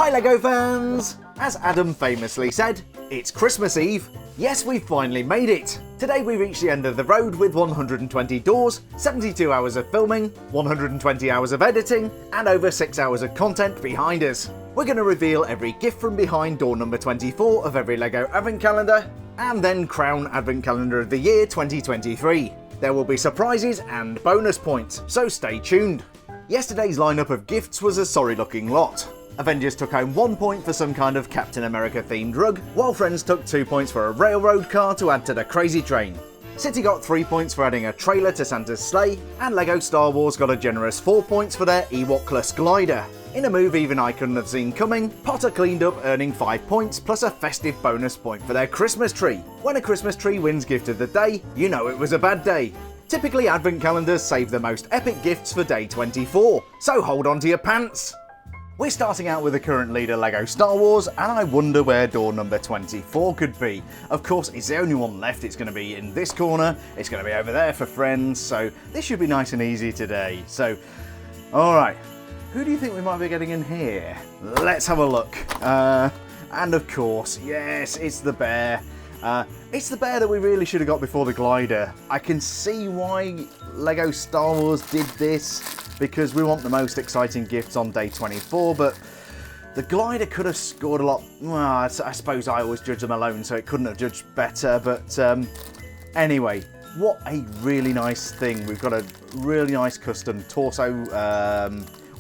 Hi LEGO fans! As Adam famously said, it's Christmas Eve. Yes, we've finally made it! Today we reached the end of the road with 120 doors, 72 hours of filming, 120 hours of editing, and over 6 hours of content behind us. We're going to reveal every gift from behind door number 24 of every LEGO Advent Calendar, and then crown Advent Calendar of the Year 2023. There will be surprises and bonus points, so stay tuned. Yesterday's lineup of gifts was a sorry looking lot. Avengers took home 1 point for some kind of Captain America themed rug, while Friends took 2 points for a railroad car to add to the crazy train. City got 3 points for adding a trailer to Santa's sleigh, and LEGO Star Wars got a generous 4 points for their Ewok-less glider. In a move even I couldn't have seen coming, Potter cleaned up, earning 5 points plus a festive bonus point for their Christmas tree. When a Christmas tree wins Gift of the Day, you know it was a bad day. Typically Advent calendars save the most epic gifts for day 24, so hold on to your pants! We're starting out with the current leader LEGO Star Wars, and I wonder where door number 24 could be. Of course, it's the only one left. It's going to be in this corner, it's going to be over there for Friends, so this should be nice and easy today. So, alright, who do you think we might be getting in here? Let's have a look. And of course, yes, it's the bear. It's the bear that we really should have got before the glider. I can see why LEGO Star Wars did this, because we want the most exciting gifts on day 24, but the glider could have scored a lot. Well, I suppose I always judge them alone, so it couldn't have judged better, but anyway, what a really nice thing. We've got a really nice custom torso,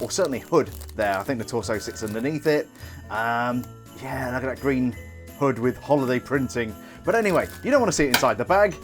or certainly hood there. I think the torso sits underneath it. Yeah, look at that green hood with holiday printing. But anyway, you don't want to see it inside the bag.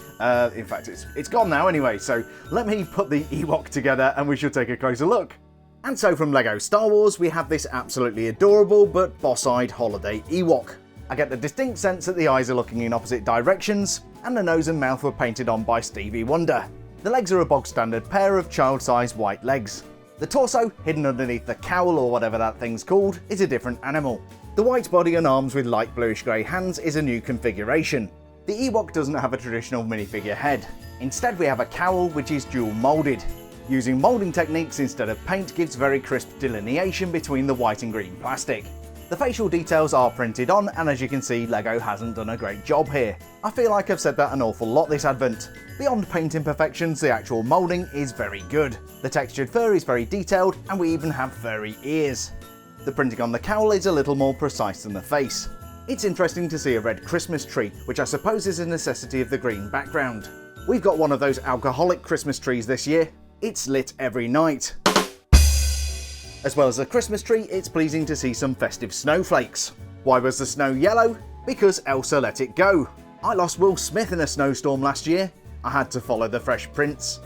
In fact, it's gone now anyway, so let me put the Ewok together and we shall take a closer look. And so from LEGO Star Wars, we have this absolutely adorable but boss-eyed holiday Ewok. I get the distinct sense that the eyes are looking in opposite directions, and the nose and mouth were painted on by Stevie Wonder. The legs are a bog-standard pair of child-sized white legs. The torso, hidden underneath the cowl or whatever that thing's called, is a different animal. The white body and arms with light bluish-grey hands is a new configuration. The Ewok doesn't have a traditional minifigure head. Instead we have a cowl which is dual moulded. Using moulding techniques instead of paint gives very crisp delineation between the white and green plastic. The facial details are printed on, and as you can see, LEGO hasn't done a great job here. I feel like I've said that an awful lot this advent. Beyond paint imperfections, the actual moulding is very good. The textured fur is very detailed, and we even have furry ears. The printing on the cowl is a little more precise than the face. It's interesting to see a red Christmas tree, which I suppose is a necessity of the green background. We've got one of those alcoholic Christmas trees this year. It's lit every night. As well as the Christmas tree, it's pleasing to see some festive snowflakes. Why was the snow yellow? Because Elsa let it go. I lost Will Smith in a snowstorm last year. I had to follow the Fresh Prince.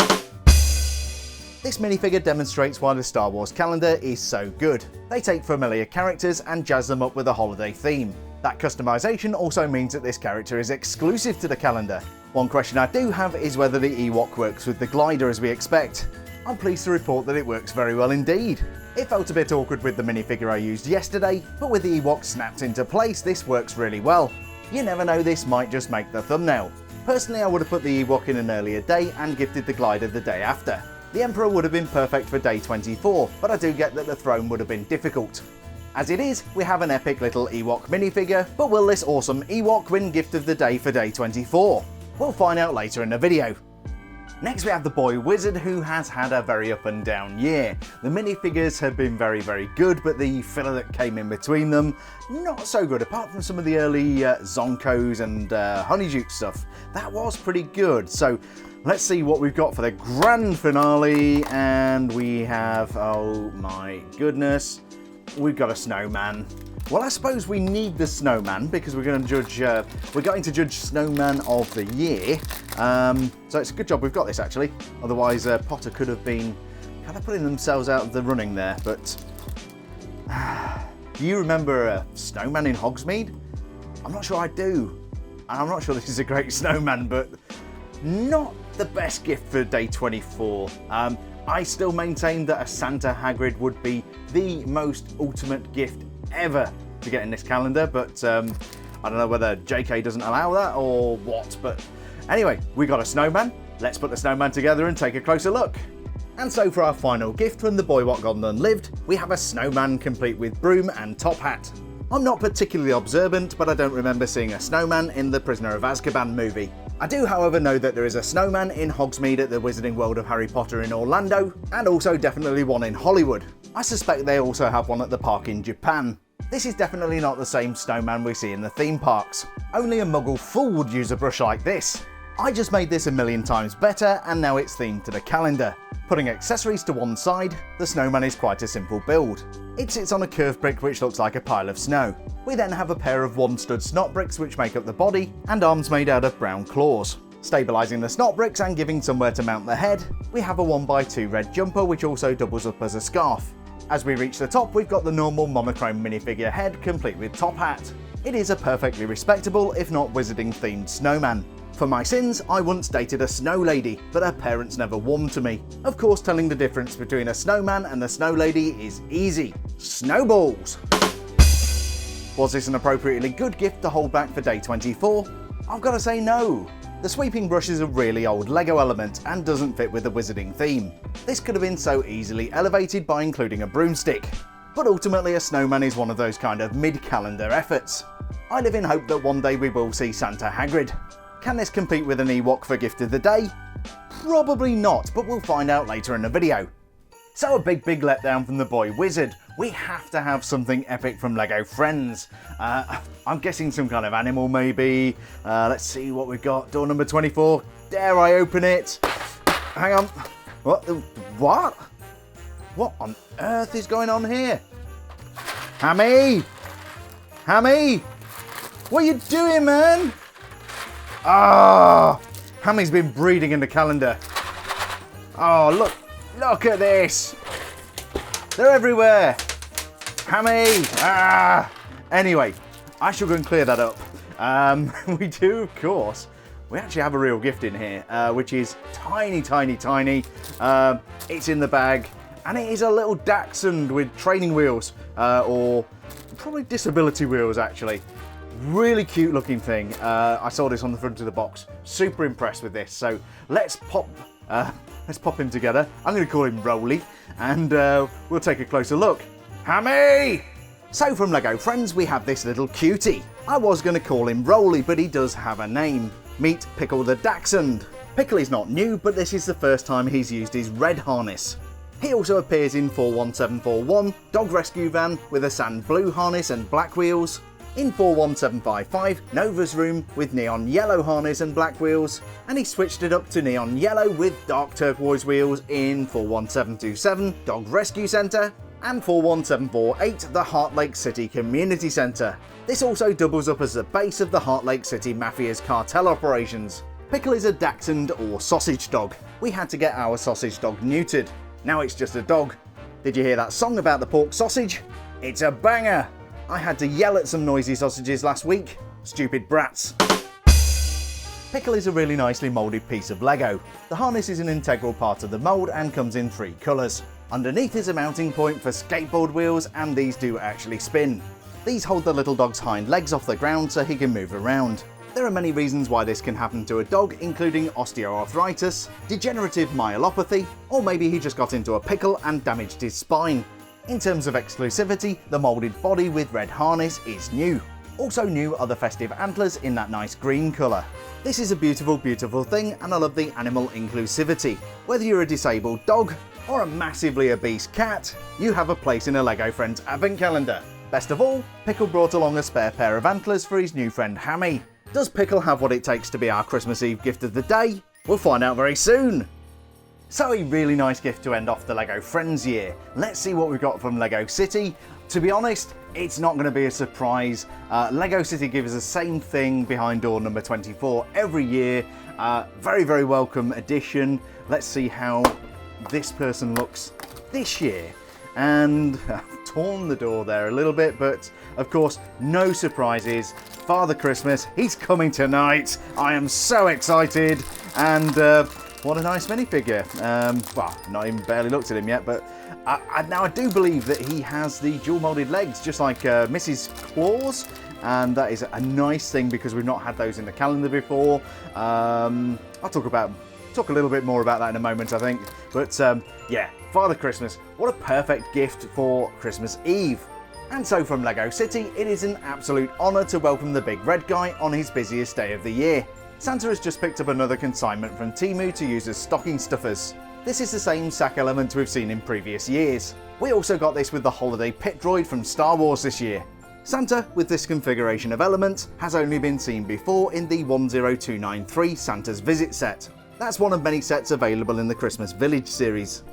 This minifigure demonstrates why the Star Wars calendar is so good. They take familiar characters and jazz them up with a holiday theme. That customization also means that this character is exclusive to the calendar. One question I do have is whether the Ewok works with the glider as we expect. I'm pleased to report that it works very well indeed. It felt a bit awkward with the minifigure I used yesterday, but with the Ewok snapped into place, this works really well. You never know, this might just make the thumbnail. Personally, I would have put the Ewok in an earlier day and gifted the glider the day after. The Emperor would have been perfect for day 24, but I do get that the throne would have been difficult. As it is, we have an epic little Ewok minifigure, but will this awesome Ewok win Gift of the Day for day 24? We'll find out later in the video. Next we have the boy wizard, who has had a very up and down year. The minifigures have been very good, but the filler that came in between them, not so good, apart from some of the early Zonkos and Honeydew stuff. That was pretty good. So let's see what we've got for the grand finale, and we have, oh my goodness, we've got a snowman. Well, I suppose we need the snowman because we're going to judge snowman of the year. So it's a good job we've got this actually. Otherwise, Potter could have been kind of putting themselves out of the running there. But do you remember a snowman in Hogsmeade? I'm not sure I do. And I'm not sure this is a great snowman, but not the best gift for day 24. I still maintain that a Santa Hagrid would be the most ultimate gift ever to get in this calendar, but I don't know whether JK doesn't allow that or what, but anyway, we got a snowman. Let's put the snowman together and take a closer look. And so for our final gift from the Boy What Gone Done Lived, we have a snowman complete with broom and top hat. I'm not particularly observant, but I don't remember seeing a snowman in the Prisoner of Azkaban movie. I do, however, know that there is a snowman in Hogsmeade at the Wizarding World of Harry Potter in Orlando, and also definitely one in Hollywood. I suspect they also have one at the park in Japan. This is definitely not the same snowman we see in the theme parks. Only a muggle fool would use a brush like this. I just made this a million times better, and now it's themed to the calendar. Putting accessories to one side, the snowman is quite a simple build. It sits on a curved brick which looks like a pile of snow. We then have a pair of one-stud snot bricks which make up the body, and arms made out of brown claws. Stabilising the snot bricks and giving somewhere to mount the head, we have a 1x2 red jumper which also doubles up as a scarf. As we reach the top, we've got the normal monochrome minifigure head complete with top hat. It is a perfectly respectable, if not wizarding themed snowman. For my sins, I once dated a snow lady, but her parents never warmed to me. Of course, telling the difference between a snowman and a snow lady is easy. Snowballs! Was this an appropriately good gift to hold back for day 24? I've got to say no. The sweeping brush is a really old Lego element and doesn't fit with the wizarding theme. This could have been so easily elevated by including a broomstick. But ultimately a snowman is one of those kind of mid-calendar efforts. I live in hope that one day we will see Santa Hagrid. Can this compete with an Ewok for gift of the day? Probably not, but we'll find out later in the video. So a big letdown from the boy wizard. We have to have something epic from Lego Friends. I'm guessing some kind of animal maybe. Let's see what we've got. Door number 24. Dare I open it? Hang on. What? What on earth is going on here? Hammy! Hammy! What are you doing, man? Ah! Hammy's been breeding in the calendar. Oh, look at this. They're everywhere. Hammy! Ah! Anyway, I shall go and clear that up. We do, of course. We actually have a real gift in here, which is tiny. It's in the bag, and it is a little Dachshund with training wheels, or probably disability wheels, actually. Really cute looking thing. I saw this on the front of the box. Super impressed with this. So let's pop him together. I'm going to call him Rolly, and we'll take a closer look. Hammy! So from Lego Friends, we have this little cutie. I was going to call him Rolly, but he does have a name. Meet Pickle the Dachshund. Pickle is not new, but this is the first time he's used his red harness. He also appears in 41741, Dog Rescue Van with a sand blue harness and black wheels. In 41755, Nova's Room with neon yellow harness and black wheels, and he switched it up to neon yellow with dark turquoise wheels in 41727, Dog Rescue Centre, and 41748, the Heart Lake City Community Centre. This also doubles up as the base of the Heart Lake City Mafia's cartel operations. Pickle is a dachshund or sausage dog. We had to get our sausage dog neutered. Now it's just a dog. Did you hear that song about the pork sausage? It's a banger! I had to yell at some noisy sausages last week. Stupid brats. Pickle is a really nicely moulded piece of Lego. The harness is an integral part of the mould and comes in 3 colours. Underneath is a mounting point for skateboard wheels, and these do actually spin. These hold the little dog's hind legs off the ground so he can move around. There are many reasons why this can happen to a dog, including osteoarthritis, degenerative myelopathy, or maybe he just got into a pickle and damaged his spine. In terms of exclusivity, the moulded body with red harness is new. Also new are the festive antlers in that nice green colour. This is a beautiful thing, and I love the animal inclusivity. Whether you're a disabled dog or a massively obese cat, you have a place in a Lego Friends advent calendar. Best of all, Pickle brought along a spare pair of antlers for his new friend Hammy. Does Pickle have what it takes to be our Christmas Eve gift of the day? We'll find out very soon. So a really nice gift to end off the Lego Friends year. Let's see what we've got from Lego City. To be honest, it's not going to be a surprise. Lego City gives us the same thing behind door number 24 every year. Very welcome addition. Let's see how this person looks this year. And I've torn the door there a little bit, but of course, no surprises. Father Christmas, he's coming tonight. I am so excited. And what a nice minifigure. Well, not even barely looked at him yet, but now I do believe that he has the dual molded legs, just like Mrs. Claus, and that is a nice thing because we've not had those in the calendar before. I'll talk about Talk a little bit more about that in a moment, I think. But yeah, Father Christmas, what a perfect gift for Christmas Eve. And so from LEGO City, it is an absolute honour to welcome the big red guy on his busiest day of the year. Santa has just picked up another consignment from Temu to use as stocking stuffers. This is the same sack element we've seen in previous years. We also got this with the holiday pit droid from Star Wars this year. Santa, with this configuration of elements, has only been seen before in the 10293 Santa's Visit set. That's one of many sets available in the Christmas Village series.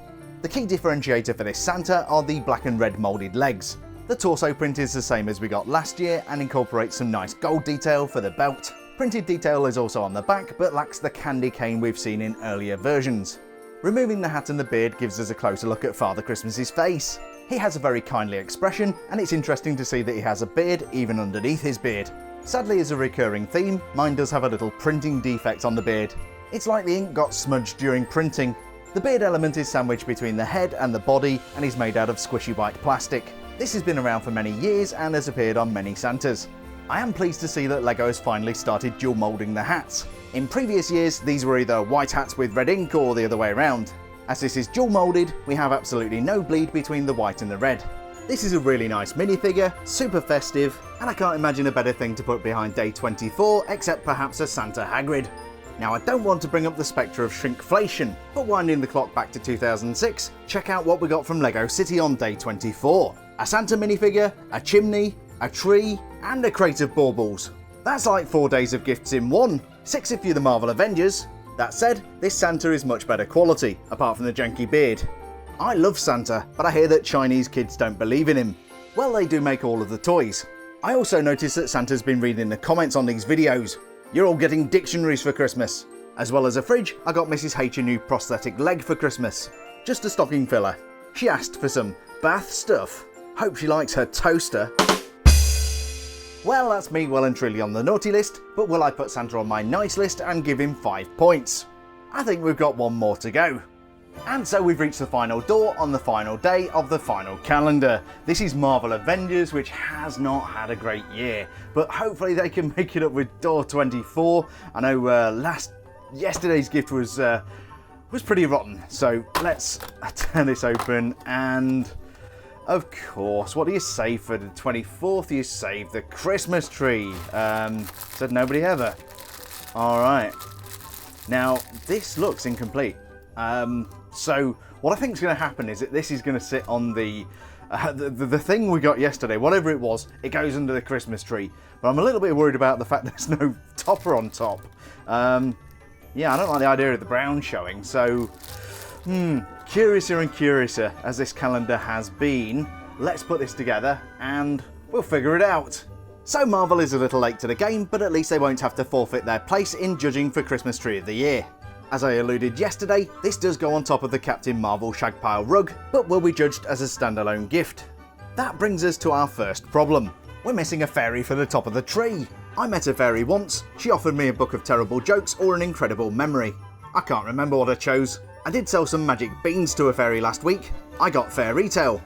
The key differentiator for this Santa are the black and red moulded legs. The torso print is the same as we got last year and incorporates some nice gold detail for the belt. Printed detail is also on the back, but lacks the candy cane we've seen in earlier versions. Removing the hat and the beard gives us a closer look at Father Christmas's face. He has a very kindly expression, and it's interesting to see that he has a beard even underneath his beard. Sadly, as a recurring theme, mine does have a little printing defect on the beard. It's like the ink got smudged during printing. The beard element is sandwiched between the head and the body and is made out of squishy white plastic. This has been around for many years and has appeared on many Santas. I am pleased to see that LEGO has finally started dual moulding the hats. In previous years, these were either white hats with red ink or the other way around. As this is dual moulded, we have absolutely no bleed between the white and the red. This is a really nice minifigure, super festive, and I can't imagine a better thing to put behind day 24 except perhaps a Santa Hagrid. Now I don't want to bring up the spectre of shrinkflation, but winding the clock back to 2006, check out what we got from LEGO City on day 24. A Santa minifigure, a chimney, a tree, and a crate of baubles. That's like 4 days of gifts in one, 6 if you're the Marvel Avengers. That said, this Santa is much better quality, apart from the janky beard. I love Santa, but I hear that Chinese kids don't believe in him. Well, they do make all of the toys. I also noticed that Santa's been reading the comments on these videos. You're all getting dictionaries for Christmas. As well as a fridge, I got Mrs H a new prosthetic leg for Christmas. Just a stocking filler. She asked for some bath stuff. Hope she likes her toaster. Well, that's me well and truly on the naughty list, but will I put Santa on my nice list and give him 5 points? I think we've got one more to go. And so we've reached the final door on the final day of the final calendar. This is Marvel Avengers, which has not had a great year, but hopefully they can make it up with door 24. I know yesterday's gift was pretty rotten, so let's turn this open and... Of course, what do you save for the 24th? You save the Christmas tree. Said nobody ever. Alright. Now, this looks incomplete. So, what I think is going to happen is that this is going to sit on the thing we got yesterday, whatever it was, it goes under the Christmas tree. But I'm a little bit worried about the fact there's no topper on top. Yeah, I don't like the idea of the brown showing, so... Curiouser and curiouser as this calendar has been. Let's put this together and we'll figure it out. So Marvel is a little late to the game, but at least they won't have to forfeit their place in judging for Christmas Tree of the Year. As I alluded yesterday, this does go on top of the Captain Marvel Shagpile rug, but will be judged as a standalone gift. That brings us to our first problem. We're missing a fairy for the top of the tree. I met a fairy once, she offered me a book of terrible jokes or an incredible memory. I can't remember what I chose. I did sell some magic beans to a fairy last week. I got fair retail.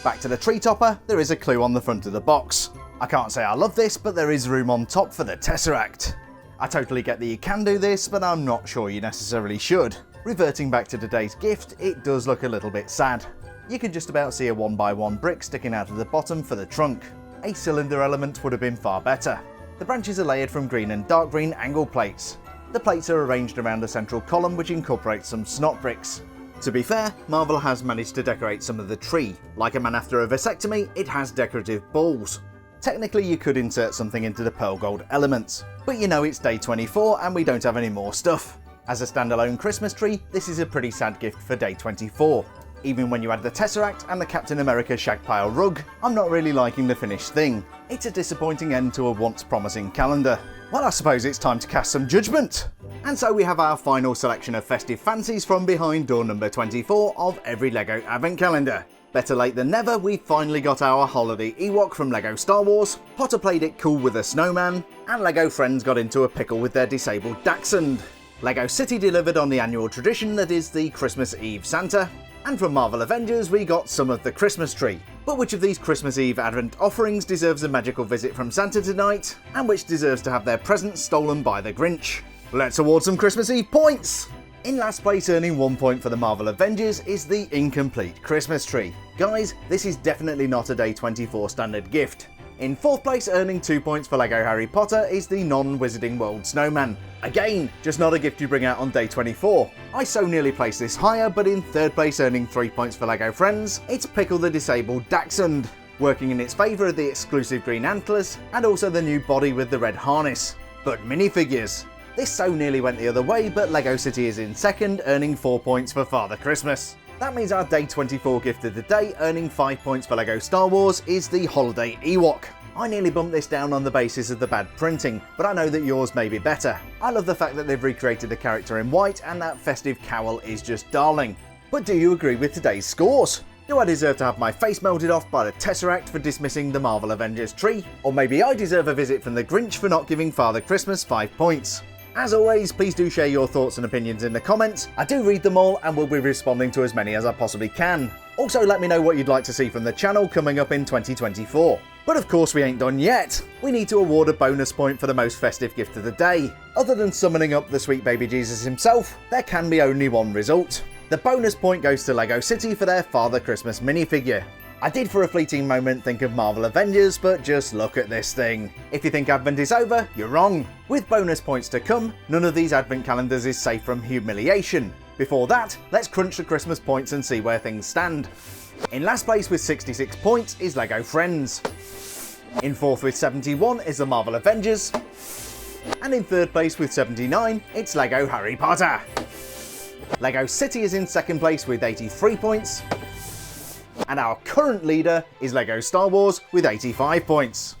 Back to the tree topper, there is a clue on the front of the box. I can't say I love this, but there is room on top for the Tesseract. I totally get that you can do this, but I'm not sure you necessarily should. Reverting back to today's gift, it does look a little bit sad. You can just about see a 1x1 brick sticking out of the bottom for the trunk. A cylinder element would have been far better. The branches are layered from green and dark green angle plates. The plates are arranged around a central column which incorporates some snot bricks. To be fair, Marvel has managed to decorate some of the tree. Like a man after a vasectomy, it has decorative balls. Technically you could insert something into the pearl gold elements, but you know it's day 24 and we don't have any more stuff. As a standalone Christmas tree, this is a pretty sad gift for day 24. Even when you add the Tesseract and the Captain America Shagpile rug, I'm not really liking the finished thing. It's a disappointing end to a once promising calendar. Well, I suppose it's time to cast some judgment. And so we have our final selection of festive fancies from behind door number 24 of every LEGO Advent Calendar. Better late than never, we finally got our holiday Ewok from LEGO Star Wars, Potter played it cool with a snowman, and LEGO friends got into a pickle with their disabled Dachshund. LEGO City delivered on the annual tradition that is the Christmas Eve Santa, and from Marvel Avengers we got some of the Christmas tree. But which of these Christmas Eve Advent offerings deserves a magical visit from Santa tonight, and which deserves to have their presents stolen by the Grinch? Let's award some Christmas Eve points! In last place, earning 1 point for the Marvel Avengers, is the incomplete Christmas tree. Guys, this is definitely not a day 24 standard gift. In 4th place, earning 2 points for LEGO Harry Potter, is the non-Wizarding World Snowman. Again, just not a gift you bring out on day 24. I so nearly placed this higher, but in 3rd place, earning 3 points for LEGO Friends, it's Pickle the Disabled Dachshund. Working in its favour are the exclusive green antlers, and also the new body with the red harness. But minifigures. This so nearly went the other way, but LEGO City is in 2nd, earning 4 points for Father Christmas. That means our day 24 gift of the day, earning 5 points for LEGO Star Wars, is the Holiday Ewok. I nearly bumped this down on the basis of the bad printing, but I know that yours may be better. I love the fact that they've recreated the character in white, and that festive cowl is just darling. But do you agree with today's scores? Do I deserve to have my face melted off by the Tesseract for dismissing the Marvel Avengers tree? Or maybe I deserve a visit from the Grinch for not giving Father Christmas 5 points? As always, please do share your thoughts and opinions in the comments. I do read them all and will be responding to as many as I possibly can. Also, let me know what you'd like to see from the channel coming up in 2024. But of course we ain't done yet. We need to award a bonus point for the most festive gift of the day. Other than summoning up the sweet baby Jesus himself, there can be only one result. The bonus point goes to LEGO City for their Father Christmas minifigure. I did for a fleeting moment think of Marvel Avengers, but just look at this thing. If you think Advent is over, you're wrong. With bonus points to come, none of these Advent calendars is safe from humiliation. Before that, let's crunch the Christmas points and see where things stand. In last place with 66 points is LEGO Friends. In 4th with 71 is the Marvel Avengers. And in 3rd place with 79, it's LEGO Harry Potter. LEGO City is in 2nd place with 83 points. And our current leader is LEGO Star Wars with 85 points.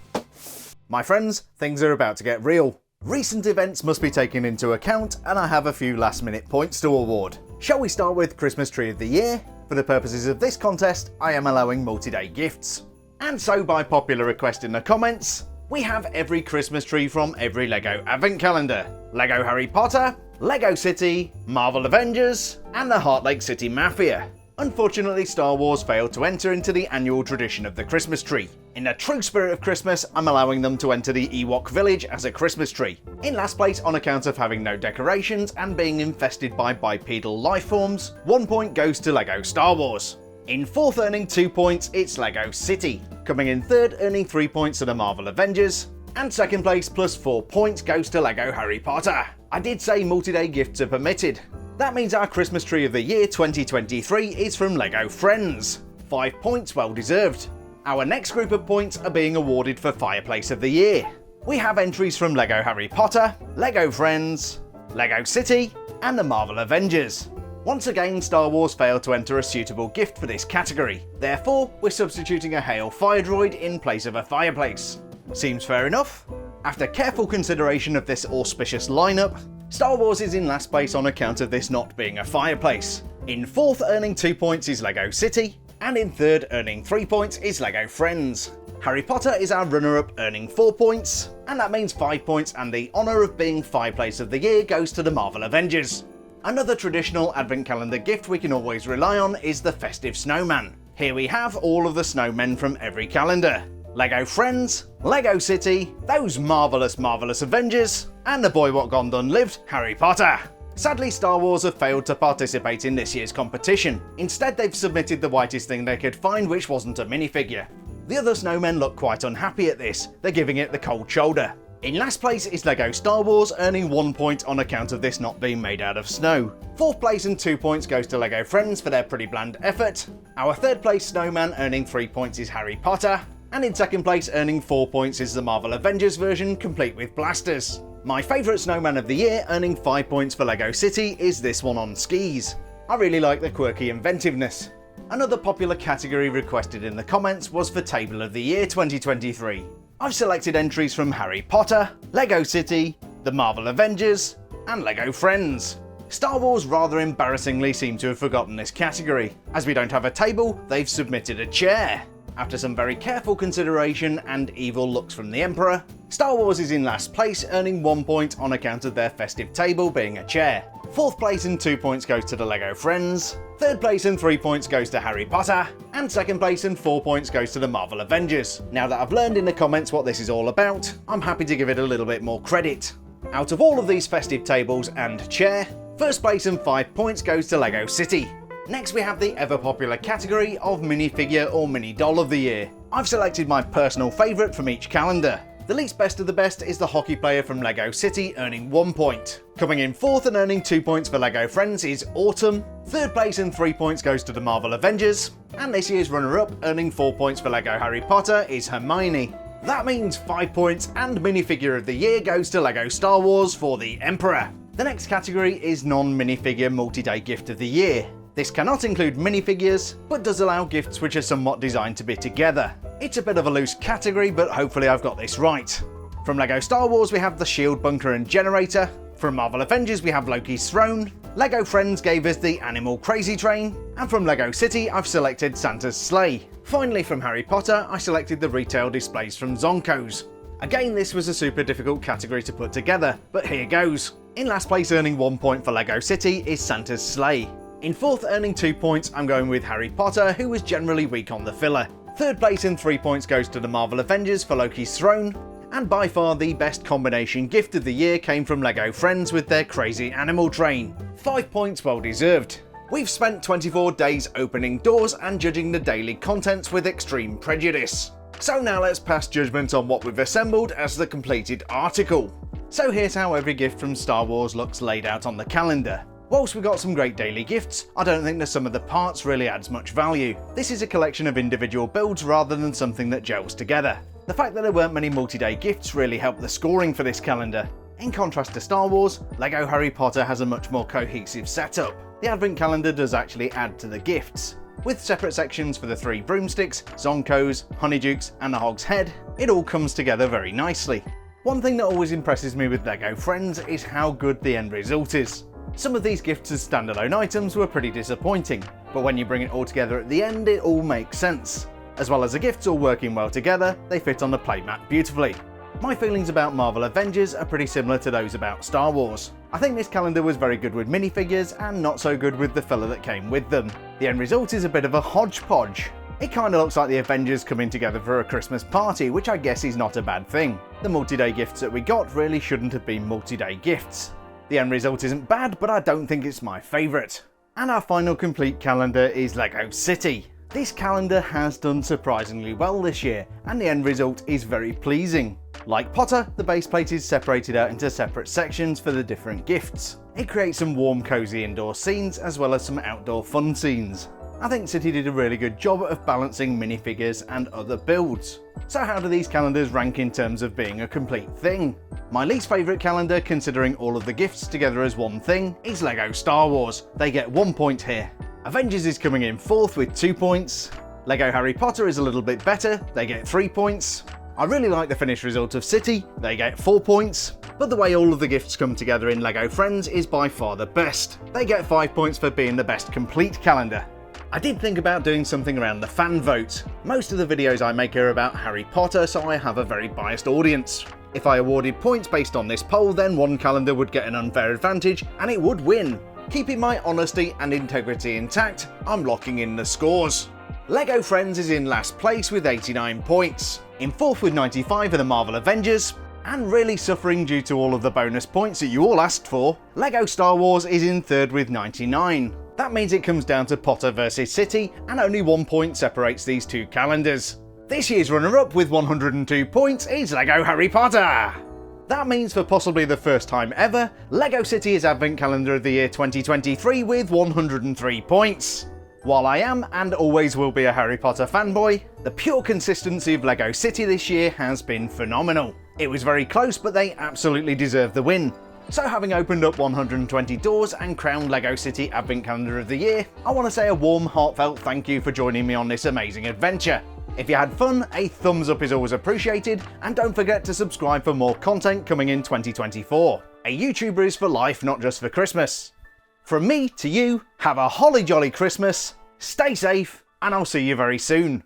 My friends, things are about to get real. Recent events must be taken into account, and I have a few last minute points to award. Shall we start with Christmas Tree of the Year? For the purposes of this contest, I am allowing multi-day gifts. And so by popular request in the comments, we have every Christmas tree from every LEGO Advent calendar. LEGO Harry Potter, LEGO City, Marvel Avengers, and the Heartlake City Mafia. Unfortunately, Star Wars failed to enter into the annual tradition of the Christmas tree. In the true spirit of Christmas, I'm allowing them to enter the Ewok village as a Christmas tree. In last place, on account of having no decorations and being infested by bipedal life forms, 1 point goes to LEGO Star Wars. In 4th, earning 2 points, it's LEGO City. Coming in 3rd, earning 3 points to the Marvel Avengers. And 2nd place plus 4 points goes to LEGO Harry Potter. I did say multi-day gifts are permitted. That means our Christmas Tree of the Year 2023 is from LEGO Friends. 5 points well deserved. Our next group of points are being awarded for Fireplace of the Year. We have entries from LEGO Harry Potter, LEGO Friends, LEGO City, and the Marvel Avengers. Once again, Star Wars failed to enter a suitable gift for this category. Therefore, we're substituting a Hail Fire Droid in place of a fireplace. Seems fair enough? After careful consideration of this auspicious lineup, Star Wars is in last place on account of this not being a fireplace. In 4th, earning 2 points is LEGO City, and in 3rd, earning 3 points is LEGO Friends. Harry Potter is our runner-up, earning 4 points, and that means 5 points, and the honour of being Fireplace of the Year goes to the Marvel Avengers. Another traditional Advent calendar gift we can always rely on is the Festive Snowman. Here we have all of the snowmen from every calendar. LEGO Friends, LEGO City, those marvellous Avengers, and the boy what gone done lived, Harry Potter. Sadly, Star Wars have failed to participate in this year's competition. Instead, they've submitted the whitest thing they could find, which wasn't a minifigure. The other snowmen look quite unhappy at this, they're giving it the cold shoulder. In last place is LEGO Star Wars, earning 1 point on account of this not being made out of snow. 4th place and 2 points goes to LEGO Friends for their pretty bland effort. Our 3rd place snowman earning 3 points is Harry Potter. And in 2nd place, earning 4 points, is the Marvel Avengers version, complete with blasters. My favourite snowman of the year, earning 5 points for LEGO City, is this one on skis. I really like the quirky inventiveness. Another popular category requested in the comments was for Table of the Year 2023. I've selected entries from Harry Potter, LEGO City, the Marvel Avengers, and LEGO Friends. Star Wars rather embarrassingly seem to have forgotten this category. As we don't have a table, they've submitted a chair. After some very careful consideration and evil looks from the Emperor, Star Wars is in last place, earning 1 point on account of their festive table being a chair. 4th place and 2 points goes to the LEGO Friends, 3rd place and 3 points goes to Harry Potter, and 2nd place and 4 points goes to the Marvel Avengers. Now that I've learned in the comments what this is all about, I'm happy to give it a little bit more credit. Out of all of these festive tables and chair, first place and 5 points goes to LEGO City. Next we have the ever popular category of minifigure or mini doll of the year. I've selected my personal favourite from each calendar. The least best of the best is the hockey player from LEGO City, earning 1 point. Coming in fourth and earning 2 points for LEGO Friends is Autumn. Third place and 3 points goes to the Marvel Avengers. And this year's runner-up, earning 4 points for LEGO Harry Potter, is Hermione. That means 5 points and minifigure of the year goes to LEGO Star Wars for the Emperor. The next category is non-minifigure multi-day gift of the year. This cannot include minifigures, but does allow gifts which are somewhat designed to be together. It's a bit of a loose category, but hopefully I've got this right. From LEGO Star Wars we have the Shield Bunker and Generator. From Marvel Avengers we have Loki's Throne. LEGO Friends gave us the Animal Crazy Train. And from LEGO City I've selected Santa's Sleigh. Finally, from Harry Potter I selected the retail displays from Zonko's. Again, this was a super difficult category to put together, but here goes. In last place, earning 1 point for LEGO City, is Santa's Sleigh. In fourth, earning 2 points, I'm going with Harry Potter, who was generally weak on the filler. Third place and 3 points goes to the Marvel Avengers for Loki's Throne. And by far the best combination gift of the year came from LEGO Friends with their crazy animal train. 5 points well deserved. We've spent 24 days opening doors and judging the daily contents with extreme prejudice. So now let's pass judgment on what we've assembled as the completed article. So here's how every gift from Star Wars looks laid out on the calendar. Whilst we got some great daily gifts, I don't think the sum of the parts really adds much value. This is a collection of individual builds rather than something that gels together. The fact that there weren't many multi-day gifts really helped the scoring for this calendar. In contrast to Star Wars, LEGO Harry Potter has a much more cohesive setup. The advent calendar does actually add to the gifts. With separate sections for the 3 broomsticks, Zonkos, Honeydukes and the Hog's Head, it all comes together very nicely. One thing that always impresses me with LEGO Friends is how good the end result is. Some of these gifts as standalone items were pretty disappointing, but when you bring it all together at the end, it all makes sense. As well as the gifts all working well together, they fit on the playmat beautifully. My feelings about Marvel Avengers are pretty similar to those about Star Wars. I think this calendar was very good with minifigures and not so good with the filler that came with them. The end result is a bit of a hodgepodge. It kinda looks like the Avengers coming together for a Christmas party, which I guess is not a bad thing. The multi-day gifts that we got really shouldn't have been multi-day gifts. The end result isn't bad, but I don't think it's my favourite. And our final complete calendar is LEGO City. This calendar has done surprisingly well this year, and the end result is very pleasing. Like Potter, the base plate is separated out into separate sections for the different gifts. It creates some warm, cosy indoor scenes as well as some outdoor fun scenes. I think City did a really good job of balancing minifigures and other builds. So how do these calendars rank in terms of being a complete thing? My least favourite calendar, considering all of the gifts together as one thing, is LEGO Star Wars. They get 1 point here. Avengers is coming in fourth with 2 points. LEGO Harry Potter is a little bit better, they get 3 points. I really like the finished result of City, they get 4 points. But the way all of the gifts come together in LEGO Friends is by far the best. They get 5 points for being the best complete calendar. I did think about doing something around the fan vote. Most of the videos I make are about Harry Potter, so I have a very biased audience. If I awarded points based on this poll, then one calendar would get an unfair advantage and it would win. Keeping my honesty and integrity intact, I'm locking in the scores. LEGO Friends is in last place with 89 points. In fourth with 95 are the Marvel Avengers. And really suffering due to all of the bonus points that you all asked for, LEGO Star Wars is in third with 99. That means it comes down to Potter versus City, and only 1 point separates these two calendars. This year's runner-up with 102 points is LEGO Harry Potter! That means for possibly the first time ever, LEGO City is Advent Calendar of the Year 2023 with 103 points. While I am, and always will be, a Harry Potter fanboy, the pure consistency of LEGO City this year has been phenomenal. It was very close, but they absolutely deserved the win. So having opened up 120 doors and crowned LEGO City Advent Calendar of the Year, I want to say a warm, heartfelt thank you for joining me on this amazing adventure. If you had fun, a thumbs up is always appreciated, and don't forget to subscribe for more content coming in 2024. A YouTuber is for life, not just for Christmas. From me to you, have a holly jolly Christmas, stay safe, and I'll see you very soon.